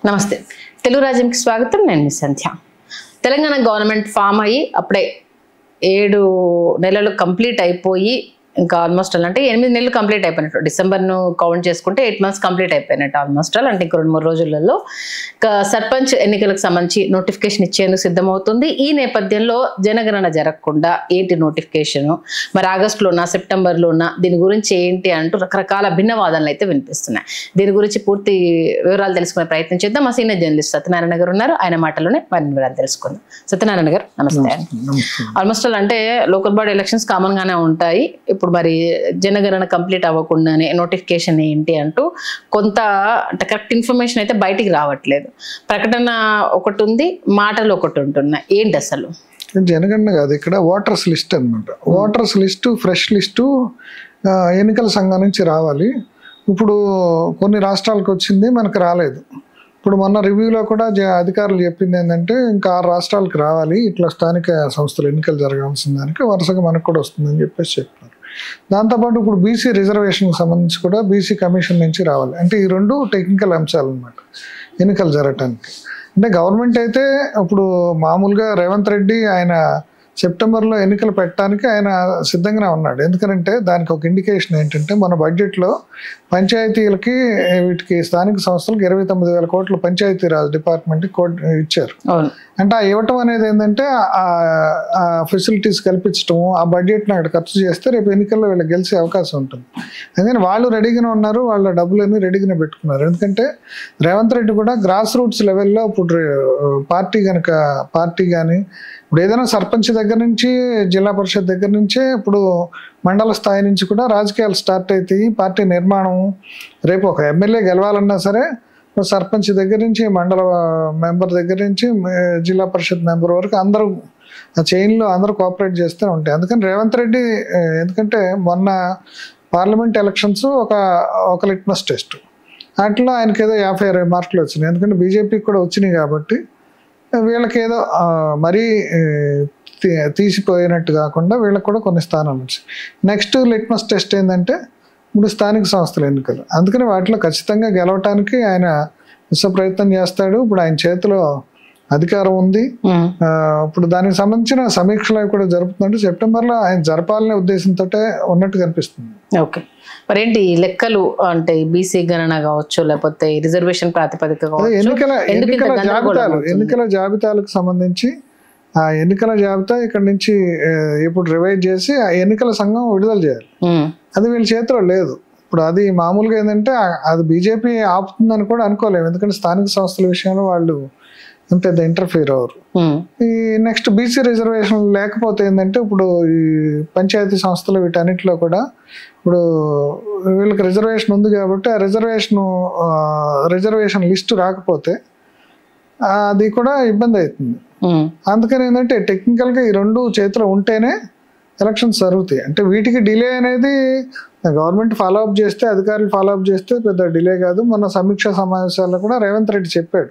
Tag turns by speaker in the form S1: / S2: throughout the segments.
S1: నమస్తే తెలుగు రాజ్యంకి స్వాగతం. నేను మీ సంధ్య. తెలంగాణ గవర్నమెంట్ ఫామ్ అయ్యి అప్పుడే 7 నెలలు కంప్లీట్ అయిపోయి ఇంకా ఆల్మోస్ట్ అంటే 8 నెలలు కంప్లీట్ అయిపోయినట్టు. డిసెంబర్ను కౌంట్ చేసుకుంటే 8 months కంప్లీట్ అయిపోయినట్టు ఆల్మోస్ట్ అంటే ఇంక 2-3 రోజులలో సర్పంచ్ ఎన్నికలకు సంబంధించి నోటిఫికేషన్ ఇచ్చేందుకు సిద్ధమవుతుంది. ఈ నేపథ్యంలో జనగణన జరగకుండా ఏంటి నోటిఫికేషన్, మరి ఆగస్టులోనా సెప్టెంబర్లోనా, దీని గురించి ఏంటి అంటూ రకరకాల భిన్నవాదనలు అయితే వినిపిస్తున్నాయి. దీని గురించి పూర్తి వివరాలు తెలుసుకునే ప్రయత్నం చేద్దాం. మా సీనియర్ జర్నలిస్ట్ సత్యనారాయణ గారు ఉన్నారు, ఆయన మాటలోనే మరిన్ని వివరాలు తెలుసుకుందాం. సత్యనారాయణ గారు నమస్తే. ఆల్మోస్ట్ అంటే లోకల్ బాడీ ఎలక్షన్స్ కామన్ గానే ఉంటాయి. ఇప్పుడు మరి జనగణన కంప్లీట్ అవ్వకుండానే నోటిఫికేషన్ ఏంటి అంటూ కొంత కరెక్ట్ ఇన్ఫర్మేషన్ అయితే బయటికి రావట్లేదు. ప్రకటన ఒకటి ఉంది, మాటలు ఒకటి ఉంటున్నాయి. ఏంటి అసలు
S2: జనగణన కాదు, ఇక్కడ ఓటర్స్ లిస్ట్ అనమాట. ఓటర్స్ లిస్టు ఫ్రెష్ లిస్టు ఎన్నికల సంఘం నుంచి రావాలి. ఇప్పుడు కొన్ని రాష్ట్రాలకు వచ్చింది, మనకు రాలేదు. ఇప్పుడు మొన్న రివ్యూలో కూడా అధికారులు చెప్పింది ఏంటంటే ఇంకా 6 రాష్ట్రాలకు రావాలి, ఇట్లా స్థానిక సంస్థలు ఎన్నికలు జరగాల్సిన దానికి వరుసగా మనకు కూడా వస్తుందని చెప్పేసి చెప్తున్నారు. దాంతోపాటు ఇప్పుడు బీసీ రిజర్వేషన్కి సంబంధించి కూడా బీసీ కమిషన్ నుంచి రావాలి. అంటే ఈ 2 టెక్నికల్ అంశాలు అన్నమాట ఎన్నికలు జరగటానికి. అంటే గవర్నమెంట్ అయితే ఇప్పుడు మామూలుగా రేవంత్ రెడ్డి ఆయన సెప్టెంబర్లో ఎన్నికలు పెట్టడానికి ఆయన సిద్ధంగానే ఉన్నాడు. ఎందుకంటే దానికి ఒక ఇండికేషన్ ఏంటంటే మన బడ్జెట్లో పంచాయతీలకి వీటికి స్థానిక సంస్థలకు 29,000 కోట్లు పంచాయతీరాజ్ డిపార్ట్మెంట్కి ఇచ్చారు. అంటే ఆ ఇవ్వటం అనేది ఏంటంటే ఆ ఫెసిలిటీస్ కల్పించటము, ఆ బడ్జెట్ని అక్కడ ఖర్చు చేస్తే రేపు ఎన్నికల్లో వీళ్ళకి గెలిచే అవకాశం ఉంటుంది. అందుకని వాళ్ళు రెడీగానే ఉన్నారు, వాళ్ళ డబ్బులన్నీ రెడీగానే పెట్టుకున్నారు. ఎందుకంటే రేవంత్ రెడ్డి కూడా గ్రాస్ రూట్స్ లెవెల్లో ఇప్పుడు పార్టీ కానీ ఇప్పుడు ఏదైనా సర్పంచ్ దగ్గర నుంచి జిల్లా పరిషత్ దగ్గర నుంచే ఇప్పుడు మండల స్థాయి నుంచి కూడా రాజకీయాలు స్టార్ట్ అవుతాయి. పార్టీ నిర్మాణం రేపు ఒక ఎమ్మెల్యే గెలవాలన్నా సరే సర్పంచ్ దగ్గర నుంచి మండల మెంబర్ దగ్గర నుంచి జిల్లా పరిషత్ మెంబర్ వరకు అందరూ ఆ చైన్లో అందరూ కోఆపరేట్ చేస్తూ ఉంటాయి. అందుకని రేవంత్ రెడ్డి ఎందుకంటే మొన్న పార్లమెంట్ ఎలక్షన్స్ ఒక లిట్మస్ టెస్ట్, అట్లా ఆయనకి ఏదో 50-60 మార్కులు వచ్చినాయి. ఎందుకంటే బీజేపీకి కూడా వచ్చినాయి కాబట్టి వీళ్ళకి ఏదో మరీ తీసిపోయినట్టు కాకుండా వీళ్ళకి కూడా కొన్ని స్థానాలు వచ్చాయి. నెక్స్ట్ లిట్మస్ టెస్ట్ ఏంటంటే ఇప్పుడు స్థానిక సంస్థల ఎన్నికలు. అందుకని వాటిలో ఖచ్చితంగా గెలవటానికి ఆయన విశ్వ ప్రయత్నం చేస్తాడు. ఇప్పుడు ఆయన చేతిలో అధికారం ఉంది. ఇప్పుడు దానికి సంబంధించిన సమీక్షలు కూడా జరుపుతుందంటే సెప్టెంబర్లో ఆయన జరపాలనే ఉద్దేశంతో ఉన్నట్టు కనిపిస్తుంది.
S1: ఓకే, మరేంటి లెక్కలు అంటే బీసీ గణన కావచ్చు, లేకపోతే రిజర్వేషన్ ప్రాతిపదిక
S2: ఎన్నికల జాబితాలకు సంబంధించి ఆ ఎన్నికల జాబితా ఇక్కడ నుంచి ఇప్పుడు రివైజ్ చేసి ఆ ఎన్నికల సంఘం విడుదల చేయాలి. అది వీళ్ళ చేతిలో లేదు. ఇప్పుడు అది మామూలుగా ఏంటంటే అది బీజేపీ ఆపుతుందని కూడా అనుకోలేము. ఎందుకంటే స్థానిక సంస్థల విషయంలో వాళ్ళు పెద్ద ఇంటర్ఫియర్ అవ్వరు. ఈ నెక్స్ట్ బీసీ రిజర్వేషన్ లేకపోతే ఏంటంటే ఇప్పుడు ఈ పంచాయతీ సంస్థలు వీటన్నిటిలో కూడా ఇప్పుడు వీళ్ళకి రిజర్వేషన్ ఉంది కాబట్టి ఆ రిజర్వేషన్ లిస్టు రాకపోతే అది కూడా ఇబ్బంది అవుతుంది. అందుకని ఏంటంటే టెక్నికల్గా ఈ 2 చేతిలో ఉంటేనే ఎలక్షన్స్ జరుగుతాయి. అంటే వీటికి డిలే అనేది గవర్నమెంట్ ఫాలోఅప్ చేస్తే, అధికారులు ఫాలోఅప్ చేస్తే పెద్ద డిలే కాదు. మొన్న సమీక్షా సమావేశాల్లో కూడా రేవంత్ రెడ్డి చెప్పాడు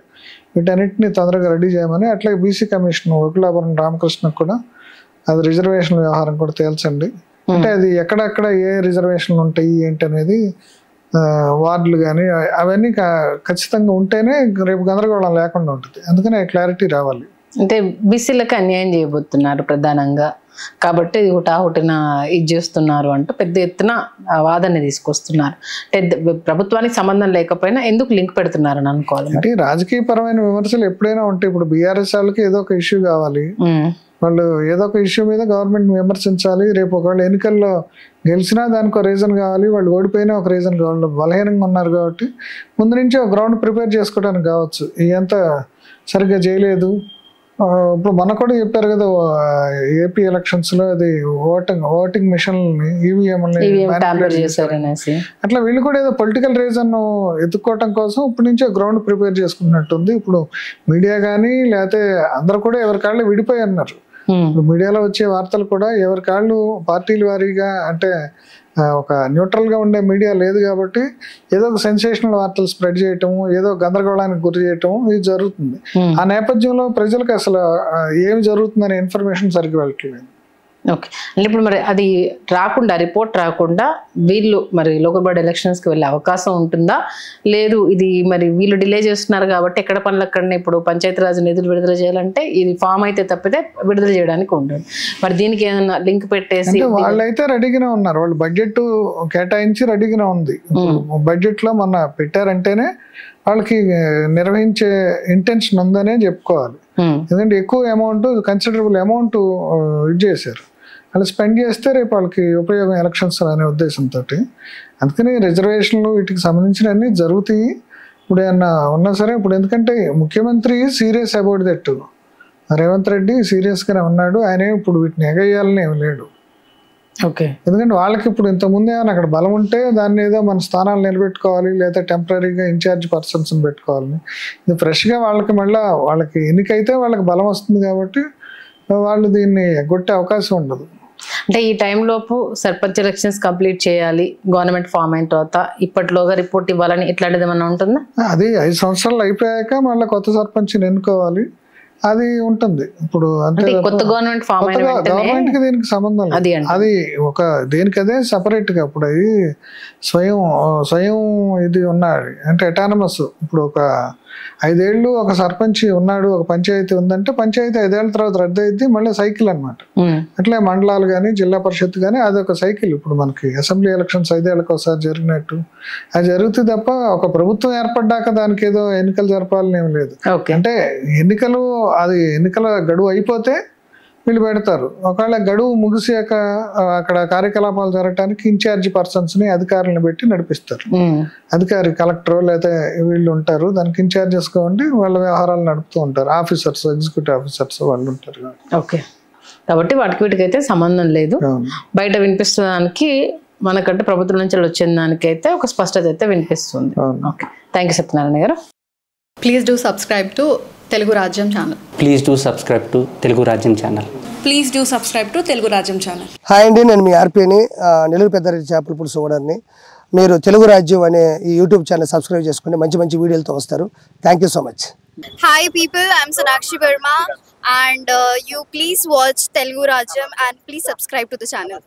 S2: వీటన్నిటిని తొందరగా రెడీ చేయమని. అట్లాగే బీసీ కమిషన్ వకులాపురం రామకృష్ణకు కూడా అది రిజర్వేషన్ వ్యవహారం కూడా తేల్చండి. అంటే అది ఎక్కడెక్కడ ఏ రిజర్వేషన్లు ఉంటాయి ఏంటి అనేది వార్డులు కానీ అవన్నీ ఖచ్చితంగా ఉంటేనే రేపు గందరగోళం లేకుండా ఉంటుంది. అందుకనే క్లారిటీ రావాలి.
S1: అంటే బీసీలకు అన్యాయం చేయబోతున్నారు ప్రధానంగా కాబట్టి హుటాహుటిన ఇది చేస్తున్నారు అంటూ పెద్ద ఎత్తున వాదన తీసుకొస్తున్నారు. అంటే ప్రభుత్వానికి సంబంధం లేకపోయినా ఎందుకు లింక్ పెడుతున్నారని అనుకోవాలి.
S2: అంటే రాజకీయపరమైన విమర్శలు ఎప్పుడైనా ఉంటాయి. ఇప్పుడు బీఆర్ఎస్ వాళ్ళకి ఏదో ఒక ఇష్యూ కావాలి, వాళ్ళు ఏదో ఒక ఇష్యూ మీద గవర్నమెంట్ విమర్శించాలి. రేపు ఒకవేళ ఎన్నికల్లో గెలిచినా దానికి ఒక రీజన్ కావాలి, వాళ్ళు ఓడిపోయినా ఒక రీజన్ కావాలి. బలహీనంగా ఉన్నారు కాబట్టి ముందు నుంచి ఒక గ్రౌండ్ ప్రిపేర్ చేసుకోవడానికి కావచ్చు. ఇదంతా సరిగ్గా చేయలేదు. ఇప్పుడు మన కూడా చెప్పారు కదా ఏపీ ఎలక్షన్స్ లో అది ఓటింగ్ మిషన్ ఈవీఎం అట్లా వీళ్ళు కూడా ఏదో పొలిటికల్ రీజన్ ఎత్తుక్కోవటం కోసం ఇప్పటి నుంచే గ్రౌండ్ ప్రిపేర్ చేసుకున్నట్టుంది. ఇప్పుడు మీడియా కానీ లేకపోతే అందరు కూడా ఎవరికాళ్ళు విడిపోయి అన్నారు. ఇప్పుడు మీడియాలో వచ్చే వార్తలు కూడా ఎవరికాళ్ళు పార్టీల వారీగా అంటే ఒక న్యూట్రల్ గా ఉండే మీడియా లేదు కాబట్టి ఏదో ఒక సెన్సేషనల్ వార్తలు స్ప్రెడ్ చేయటం, ఏదో గందరగోళానికి గురి చేయటం ఇది జరుగుతుంది. ఆ నేపథ్యంలో ప్రజలకు అసలు ఏమి జరుగుతుందనే ఇన్ఫర్మేషన్ సరిగ్గా వెళ్ళట్లేదు.
S1: ఓకే, అంటే ఇప్పుడు మరి అది రాకుండా, రిపోర్ట్ రాకుండా వీళ్ళు మరి లోకల్ బాడీ ఎలక్షన్స్కి వెళ్ళే అవకాశం ఉంటుందా? లేదు, ఇది మరి వీళ్ళు డిలే చేస్తున్నారు కాబట్టి ఎక్కడ పనులు అక్కడనే ఇప్పుడు పంచాయతీరాజ్ నిధులు విడుదల చేయాలంటే ఇది ఫామ్ అయితే తప్పితే విడుదల చేయడానికి ఉంటుంది. మరి దీనికి ఏదైనా లింక్ పెట్టేసి
S2: వాళ్ళైతే రెడీగానే ఉన్నారు, వాళ్ళు బడ్జెట్ కేటాయించి రెడీగానే ఉంది. బడ్జెట్ లో మొన్న పెట్టారంటేనే వాళ్ళకి నిర్వహించే ఇంటెన్షన్ ఉందనే చెప్పుకోవాలి. ఎందుకంటే ఎక్కువ అమౌంట్, కన్సిడరబుల్ అమౌంట్ ఇది చేశారు. వాళ్ళు స్పెండ్ చేస్తే రేపు వాళ్ళకి ఉపయోగం ఎలక్షన్స్ అనే ఉద్దేశంతో. అందుకని రిజర్వేషన్లు వీటికి సంబంధించిన అన్ని జరుగుతాయి. ఇప్పుడు ఏమన్నా ఉన్నా సరే, ఇప్పుడు ఎందుకంటే ముఖ్యమంత్రి serious about that, Revanth Reddy సీరియస్గానే ఉన్నాడు. ఆయన ఇప్పుడు వీటిని ఎగేయాలని ఏమి లేడు.
S1: ఓకే,
S2: ఎందుకంటే వాళ్ళకి ఇప్పుడు ఇంతకుముందు ఏమైనా అక్కడ బలం ఉంటే దాన్ని ఏదో మన స్థానాలు నిలబెట్టుకోవాలి, లేదా టెంపరీగా ఇన్ఛార్జ్ పర్సన్స్ని పెట్టుకోవాలి. ఇది ఫ్రెష్గా వాళ్ళకి మళ్ళీ వాళ్ళకి ఎన్నికైతే వాళ్ళకి బలం వస్తుంది కాబట్టి వాళ్ళు దీన్ని ఎగ్గొట్టే అవకాశం ఉండదు.
S1: అంటే ఈ టైంలోపు సర్పంచ్ ఎలక్షన్స్ కంప్లీట్ చేయాలి, గవర్నమెంట్ ఫామ్ అయిన తర్వాత ఇప్పటిలోగా రిపోర్ట్ ఇవ్వాలని ఇట్లాంటిది ఏమన్నా ఉంటుందా?
S2: అది 5 సంవత్సరాలు అయిపోయాక మళ్ళీ కొత్త సర్పంచ్ని ఎన్నుకోవాలి, అది ఉంటుంది. ఇప్పుడు అంటే
S1: కొత్త గవర్నమెంట్ ఫామ్ అయిన
S2: గవర్నమెంట్ కి దీనికి సంబంధం లేదు, అది ఒక దేనికదే సపరేట్ గా. ఇప్పుడు అది స్వయం ఇది ఉన్నది అంటే ఎటానమస్. ఇప్పుడు ఒక 5 ఏళ్ళు ఒక సర్పంచ్ ఉన్నాడు, ఒక పంచాయతీ ఉందంటే పంచాయతీ 5 ఏళ్ళ తర్వాత రద్దు అయింది, మళ్ళీ సైకిల్ అనమాట. అట్లే మండలాలు కానీ జిల్లా పరిషత్ కానీ అదొక సైకిల్. ఇప్పుడు మనకి అసెంబ్లీ ఎలక్షన్స్ 5 ఏళ్ళకి ఒకసారి జరిగినట్టు అది జరుగుతుంది తప్ప ఒక ప్రభుత్వం ఏర్పడ్డాక దానికి ఏదో ఎన్నికలు జరపాలని ఏం లేదు. అంటే ఎన్నికల గడువు అయిపోతే వీళ్ళు పెడతారు. ఒకవేళ గడువు ముగిసాక అక్కడ కార్యకలాపాలు జరగడానికి ఇన్ఛార్జ్ పర్సన్స్ ని, అధికారులను పెట్టి నడిపిస్తారు. అధికారి కలెక్టర్ లేదా వీళ్ళు ఉంటారు, దానికి ఇన్ఛార్జెస్ గా ఉండి వాళ్ళ వ్యవహారాలు నడుపుతూ ఉంటారు. ఆఫీసర్స్, ఎగ్జిక్యూటివ్ ఆఫీసర్స్ వాళ్ళు ఉంటారు.
S1: ఓకే, కాబట్టి వాటికి అయితే సంబంధం లేదు. బయట వినిపిస్తున్నదానికి మనకంటే ప్రభుత్వం నుంచి వచ్చిన దానికైతే ఒక స్పష్టత అయితే వినిపిస్తుంది. Okay, thank you Satyanarayana garu.
S3: Please do subscribe to Telugu Rajyam channel.
S4: Please do subscribe to Telugu Rajyam channel.
S3: Please do subscribe to Telugu Rajyam channel.
S5: Hi అండి, నేను మీ ఆర్పీని, నెల్లూరు పెద్దారెడ్డి చేపల పులుసు ఓనర్ని. మీరు తెలుగు రాజ్యం అనే ఈ యూట్యూబ్ ఛానల్ సబ్స్క్రైబ్ చేసుకుని మంచి మంచి వీడియోలతో వస్తారు. Thank you so much.
S6: Hi people, I'm Sonakshi Verma and you please watch Telugu Rajyam and please subscribe to the channel.